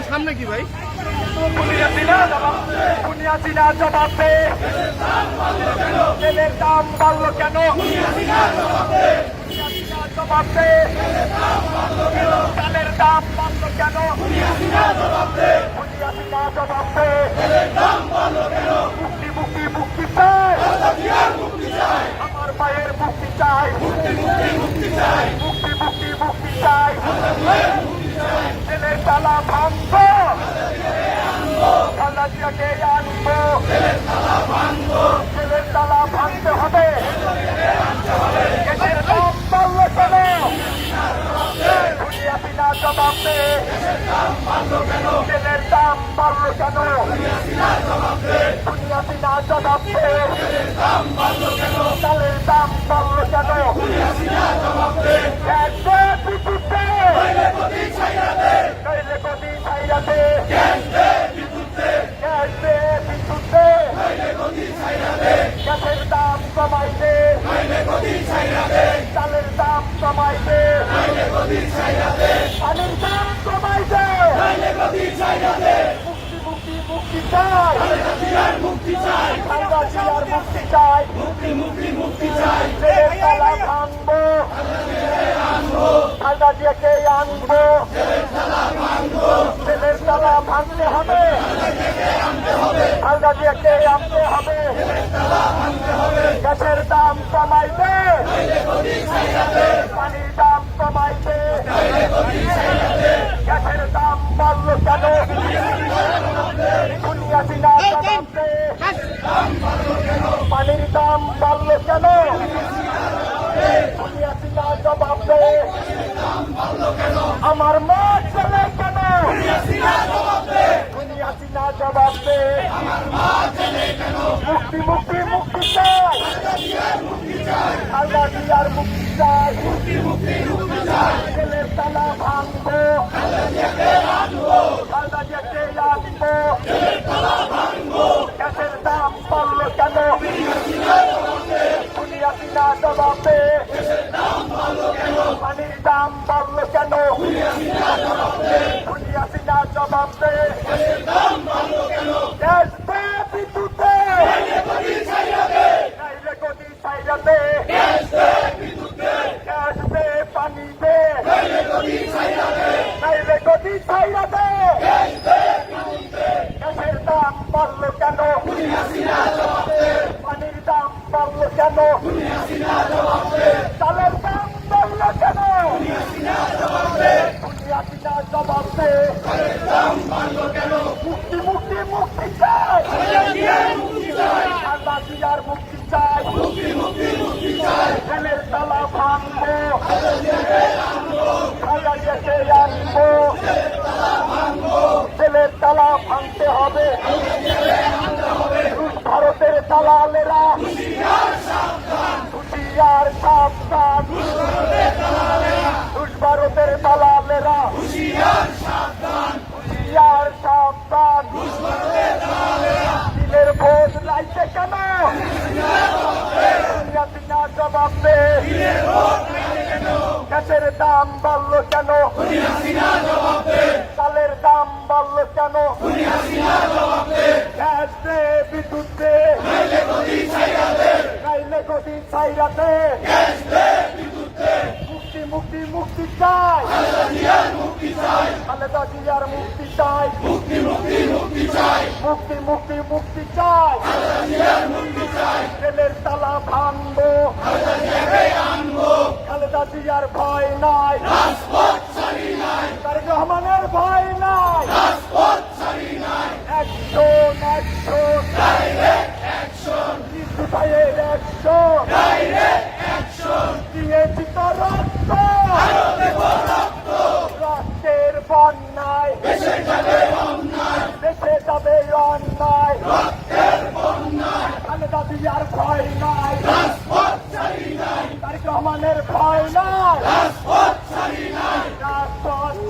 সামনে কি ভাই তেলের দাম বাড়লো কেন? চালের দাম বাড়লো কেন? মুক্তি মুক্তি মুক্তি চাই, আমার ভাইয়ের মুক্তি চাই, মুক্তি মুক্তি মুক্তি চাই। তেলের তালা ভাঙবো, খালাদিয়াকে আনবো, তেলের তালা ভাঙতে হবে। দেশের দাম বাড়লো কেন? দুনিয়া বিনা জবাব দে। তেলের দাম বাড়লো কেন? দুনিয়া বিনা জবাব দে। চালের দাম বাড়লো কেন? নইলে গদি ছাইরা দে। গ্যাসের দাম কমাই দে, চালের দাম কমাই দে, পানির দাম কমাই দে। মুক্তি মুক্তি মুক্তি চাই, মুক্তি চাই, মুক্তি চাই। তেলের তালা ভাঙবো, খালদা জিয়াকে আনবো, তেলের তালা ভাঙতে হবে। খালেদা জিয়াকে আনতে হবে, গ্যাসের দাম কমাইতে, পানির দাম কমাইতে, গ্যাসের দাম বাড়লো কেন, দুনিয়া দিনা জবাবতে, পানির দাম বাড়লো কেন, দুনিয়া দিনা জবাবতে, আমার মা চলে কেন, দুনিয়া দিনা জবাবতে, মুক্তি মুক্তি মুক্তি চাই, খালেদা জিয়ার মুক্তি চাই, জেলের তালা ভাঙবো, খালেদা জিয়াকে আনবো, গ্যাসের দাম বাড়লো কেন, দুনিয়া দিনা জবাবতে, পানির দাম বাড়লো কেন, দুনিয়া দিনা জবাবতে, গ্যাস দে বিদ্যুতে, নাইলে গদি ছাইরাতে, গ্যাস দে পানি দে, নাইলে গদি ছাইরাতে, গ্যাসের দাম বাড়লো কেন, পানির দাম বাড়লো কেন, চালের দাম বাড়লো কেন, দুনিয়া দিনা জবাবতে, মুক্তি মুক্তি মুক্তি চাই, খালেদা জিয়ার মুক্তি চাই, জেলের তালা ভাঙবো, খালেদা জিয়াকে আনবো, জেলের তালা ভাঙতে হবে, রুশ ভারতের দালালেরা হুঁশিয়ার সাবধান, রুশ ভারতের দালালেরা হুঁশিয়ার সাবধান, দিনের ভোট লাইতে কেন, দুনিয়া দিনা জবাব দে, গ্যাসের দাম বাড়লো কেন, চালের দাম বাড়লো কেন, গ্যাস দে বিদ্যুৎ দে, নাইলে গদি ছাইরাতে, মুক্তি মুক্তি মুক্তি চাই, খালেদা জিয়ার মুক্তি চাই, মুক্তি মুক্তি মুক্তি চাই, জেলের তালা ভাঙবো, খালেদা জিয়ার ভয় নাই, তারেক রহমানের ভয় নাই, অ্যাকশন অ্যাকশন ভাইয়ের অ্যাকশন দিয়েছি তো রক্ত, রক্তের বন্যায় দেশে যাবে অন্যায়, খালেদা জিয়ার ভয় নাই, তারেক রহমানের ভয় নাই, রাজপথ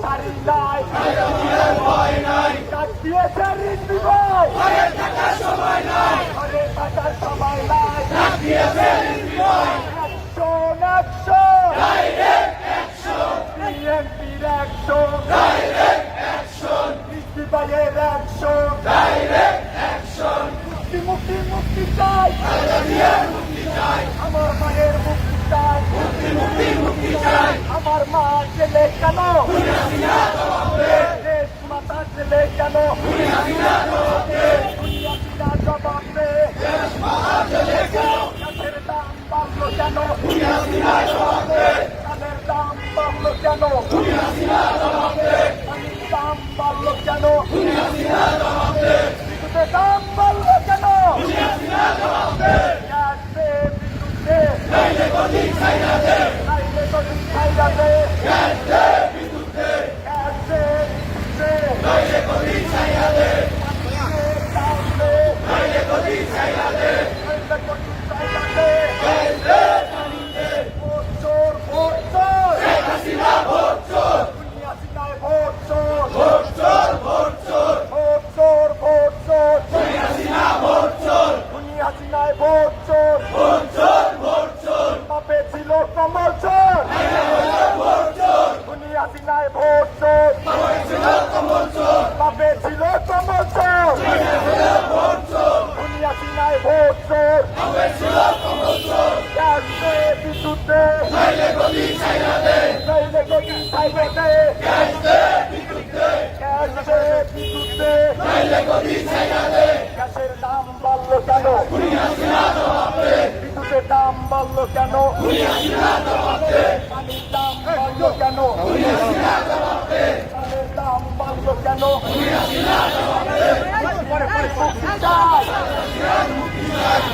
ছাড়ি নাই, ডাক দিয়েছে রিজভী ভাই, ঘরে থাকার সময় নাই, অ্যাকশন বিএনপির অ্যাকশন, রিজভী ভাইয়ের অ্যাকশন, মুক্তি মুক্তি চাই, আমার মায়ের মুক্তি চাই, আমার মা জেলে কেন, দেশ মাতা জেলে কেন, দুনিয়া দিনা জবাব দে, গ্যাসের দাম বাড়লো কেন, চালের দাম বাড়লো কেন, পানির দাম বাড়লো কেন, বিদ্যুতের দাম বাড়লো কেন, গ্যাস দে বিদ্যুৎ দে, নাইলে গদি ছাইরাতে, গ্যাস দে বিদ্যুৎ দে, গ্যাসের দাম বাড়লো কেন? বিদ্যুতের দাম বাড়লো কেন? পানির দাম বাড়লো কেন? চালের দাম বাড়লো কেন?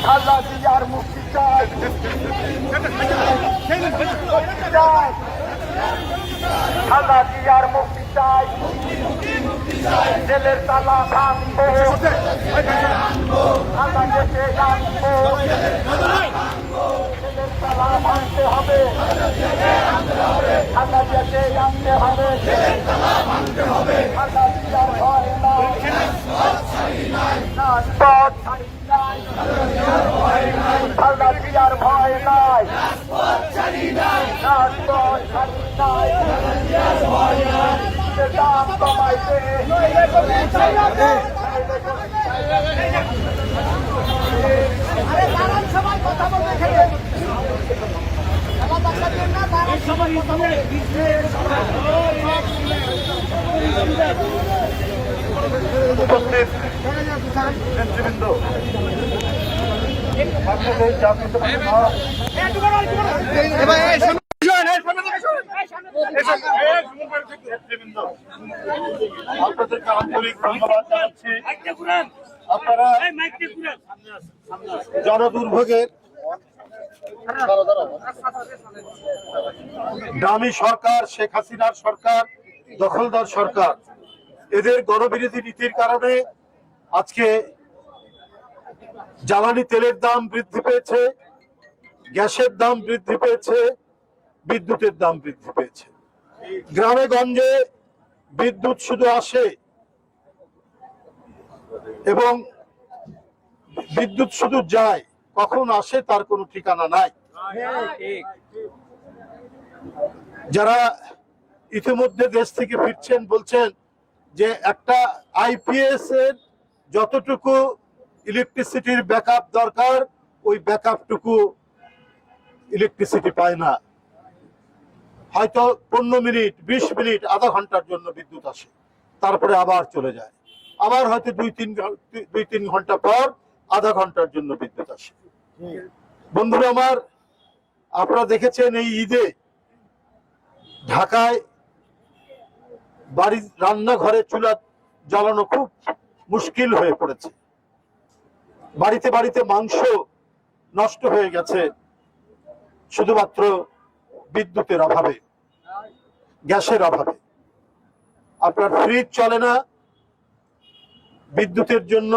খালা জিয়ার মুক্তি চাই, খালা জিয়ার মুক্তি চাই, জেলের তালা ভাঙবো, খালা দেশে আনবো, জেলের তালা ভাঙতে হবে, খালা দেশে আনতে হবে, খালা জিয়ার ভয় নাই, রাজপথ ছাড়ি নাই, খালা জিয়ার ভয় নাই, রাজপথ ছাড়ি নাই, দাম কমাইতে সবাই কথা বলতে খেলে উপস্থিত নেতৃবৃন্দ, আপনাদেরকে আন্তরিক ধন্যবাদ জানাচ্ছি। আপনারা জনদুর্ভোগের দামি সরকার, শেখ হাসিনার সরকার, দখলদার সরকার, এদের গণবিরোধী নীতির কারণে আজকে জ্বালানি তেলের দাম বৃদ্ধি পেয়েছে, গ্যাসের দাম বৃদ্ধি পেয়েছে, বিদ্যুতের দাম বৃদ্ধি পেয়েছে। গ্রামে গঞ্জে বিদ্যুৎ শুধু আসে এবং বিদ্যুৎ শুধু যায়, কখন আসে তার কোনো ঠিকানা নাই। যারা ইতিমধ্যে দেশ থেকে ফিরছেন বলছেন যে একটা আইপিএস এর যতটুকু ইলেকট্রিসিটির ব্যাকআপ দরকার, ওই ব্যাকআপটুকু ইলেকট্রিসিটি পায় না। হয়তো 15 মিনিট, 20 মিনিট, আধা ঘন্টার জন্য বিদ্যুৎ আসে, তারপরে আবার চলে যায়। আবার হয়তো 2-3 ঘন্টা পর আধা ঘন্টার জন্য বিদ্যুৎ আসে। বন্ধুরা আমার, আপনারা দেখেছেন এই ঈদে ঢাকায় বাড়ির রান্নাঘরে চুলা জ্বালানো খুব মুশকিল হয়ে পড়েছে। বাড়িতে বাড়িতে মাংস নষ্ট হয়ে গেছে শুধুমাত্র বিদ্যুতের অভাবে, গ্যাসের অভাবে। আপনার ফ্রিজ চলে না বিদ্যুতের জন্য,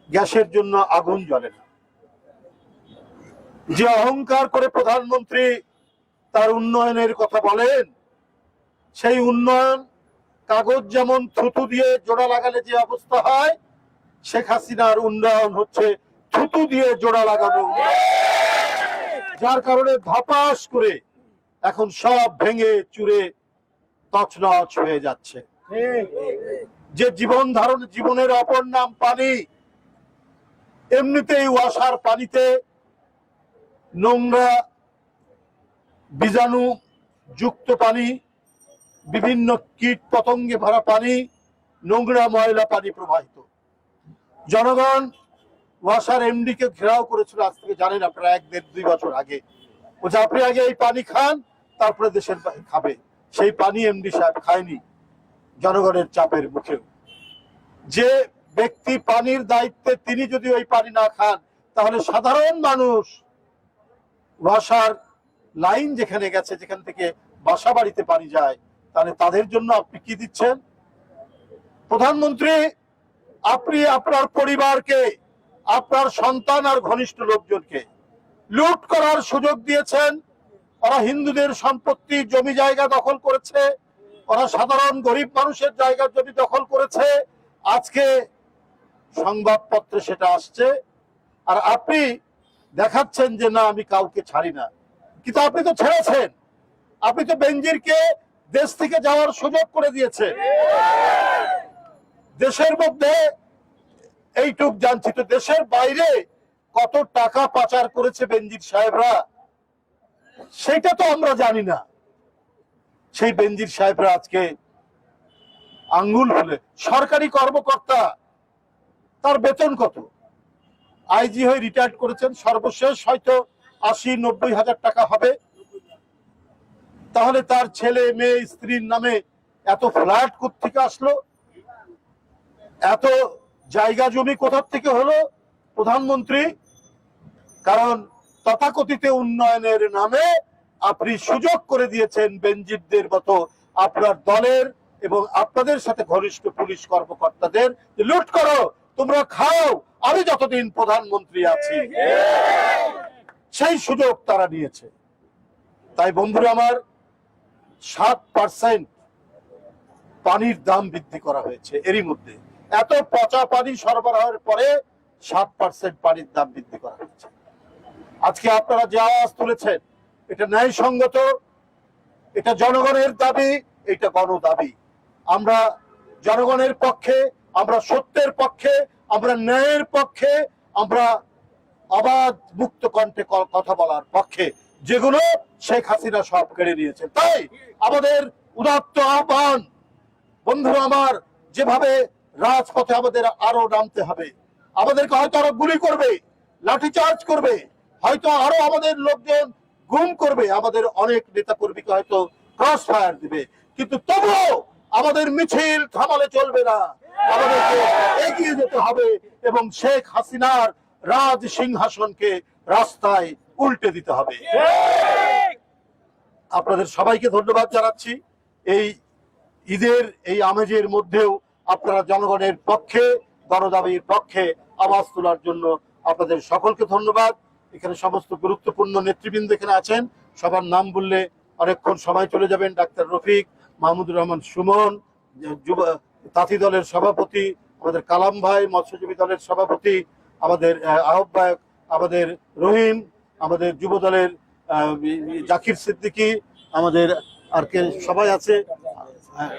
গ্যাসের জন্য আগুন জ্বলে না। যে অহংকার করে প্রধানমন্ত্রী তার উন্নয়নের কথা বলেন, সেই উন্নয়ন কাগজ যেমন থুতু দিয়ে জোড়া লাগালে যে অবস্থা হয়, শেখ হাসিনার উন্নয়ন হচ্ছে থুতু দিয়ে জোড়া লাগানো, যার কারণে ধপাস করে এখন সব ভেঙে চুরে তছনছ হয়ে যাচ্ছে। যে জীবনের অপর নাম পানি, এমনিতেই ওয়াসার পানিতে নোংরা বীজাণু যুক্ত পানি, বিভিন্ন কীট পতঙ্গে ভরা পানি, নোংরা ময়লা পানি প্রবাহিত। জনগণ ওয়াসার এমডি কে ঘেরাও করেছিল, আজ থেকে জানেন আপনারা 1-1.5-2 বছর আগে। বলছে আপনি আগে এই পানি খান, তারপরে দেশের খাবে। সেই পানি এমডি সাহেব খায়নি জনগণের চাপের মুখেও। যে ব্যক্তি পানির দায়িত্বে, তিনি যদি ওই পানি না খান, তাহলে সাধারণ মানুষ ওয়াসার লাইন যেখানে গেছে, যেখান থেকে বাসা বাড়িতে পানি যায়, তাহলে তাদের জন্য আপনি কি দিচ্ছেন? প্রধানমন্ত্রী, আপনি আপনার পরিবারকে, আপনার সন্তান আর ঘনিষ্ঠ লোকজনকে লুট করার সুযোগ দিয়েছেন। ওরা হিন্দুদের সম্পত্তি, জমি জায়গা দখল করেছে, ওরা সাধারণ গরিব মানুষের জায়গা জমি দখল করেছে। আজকে সংবাদপত্রে সেটা আসছে, আর আপনি দেখাচ্ছেন যে না, আমি কাউকে ছাড়ি না। কিন্তু আপনি তো ছেড়েছেন, আপনি তো বেনজিরকে দেশ থেকে যাওয়ার সুযোগ করে দিয়েছেন। দেশের মধ্যে এইটুক জানছি, তো দেশের বাইরে কত টাকা পাচার করেছে বেনজির সাহেবরা, সেটা তো আমরা জানি না। সেই বেনজির সাহেবরা আজকে আঙ্গুল হলে, সরকারি কর্মকর্তা, তার বেতন কত? আইজি হয়ে রিটায়ার্ড করেছেন, সর্বশেষ হয়তো ৮০-৯০ হাজার টাকা হবে। তাহলে তার ছেলে মেয়ে স্ত্রীর নামে এত ফ্ল্যাট কোত্থেকে আসলো, এত জায়গা জমি কোথা থেকে হলো? প্রধানমন্ত্রী, কারণ তথাকথিত উন্নয়নের নামে আপনি সুযোগ করে দিয়েছেন বেনজিরদের মতো আপনার দলের এবং আপনাদের সাথে ঘনিষ্ঠ পুলিশ কর্মকর্তাদের, লুট করো, তোমরা খাও, আমি যতদিন প্রধানমন্ত্রী আছি। সেই সুযোগ তারা নিয়েছে। তাই বন্ধুরা আমার, 7% পানির দাম বৃদ্ধি করা হয়েছে। এরই মধ্যে এত পচা পানি সরবরাহের পরে 7% পানির দাম বৃদ্ধি করা হয়েছে। আজকে আপনারা যে আওয়াজ তুলেছেন, এটা ন্যায়সঙ্গত, এটা জনগণের দাবি, এটা গণ দাবি। আমরা জনগণের পক্ষে, আমরা সত্যের পক্ষে, আমরা ন্যায়ের পক্ষে, আমরা অবাধ মুক্ত কণ্ঠে কথা বলার পক্ষে, যেগুলো শেখ হাসিনা সব কেড়ে নিয়েছেন। তাই আমাদের উদাত্ত আহ্বান, বন্ধুরা আমার, যেভাবে রাজপথে আমাদের আরো নামতে হবে। আমাদেরকে হয়তো আরো গুলি করবে, লাঠিচার্জ করবে, হয়তো আরো আমাদের লোকজন গুম করবে, আমাদের অনেক নেতা কর্মীকে হয়তো ক্রস ফায়ার দিবে, কিন্তু তবুও আমাদের মিছিল থামালে চলবে না। আমাদেরকে এগিয়ে যেতে হবে এবং শেখ হাসিনার রাজ সিংহাসনকে রাস্তায় উল্টে দিতে হবে। আপনাদের সবাইকে ধন্যবাদ জানাচ্ছি। এই ঈদের এই আমেজের মধ্যেও আপনারা জনগণের পক্ষে, গণদাবির পক্ষে আওয়াজ তোলার জন্য আপনাদের সকলকে ধন্যবাদ। এখানে সমস্ত গুরুত্বপূর্ণ নেতৃবৃন্দ এখানে আছেন, সবার নাম বললে অনেকক্ষণ সময় চলে যাবেন। ডাক্তার রফিক, মাহমুদুর রহমান সুমন, যুব তাঁতি দলের সভাপতি, আমাদের কালাম ভাই, মৎস্যজীবী দলের সভাপতি, আমাদের আহ্বায়ক আমাদের রহিম, আমাদের যুব দলের জাকির সিদ্দিকী, আমাদের আর কে সবাই আছে,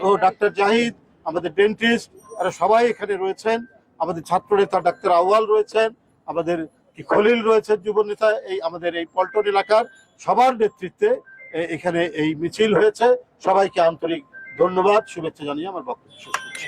ও ডাক্তার জাহিদ, আমাদের ডেন্টিস্ট, এরা সবাই এখানে রয়েছেন। আমাদের ছাত্র নেতা ডাক্তার আউয়াল রয়েছেন, আমাদের খলিল রয়েছেন যুব নেতা, এই আমাদের এই পল্টন এলাকার সবার নেতৃত্বে এখানে এই মিছিল হয়েছে। সবাইকে আন্তরিক ধন্যবাদ, শুভেচ্ছা জানিয়ে আমার বক্তব্য শেষ করছি।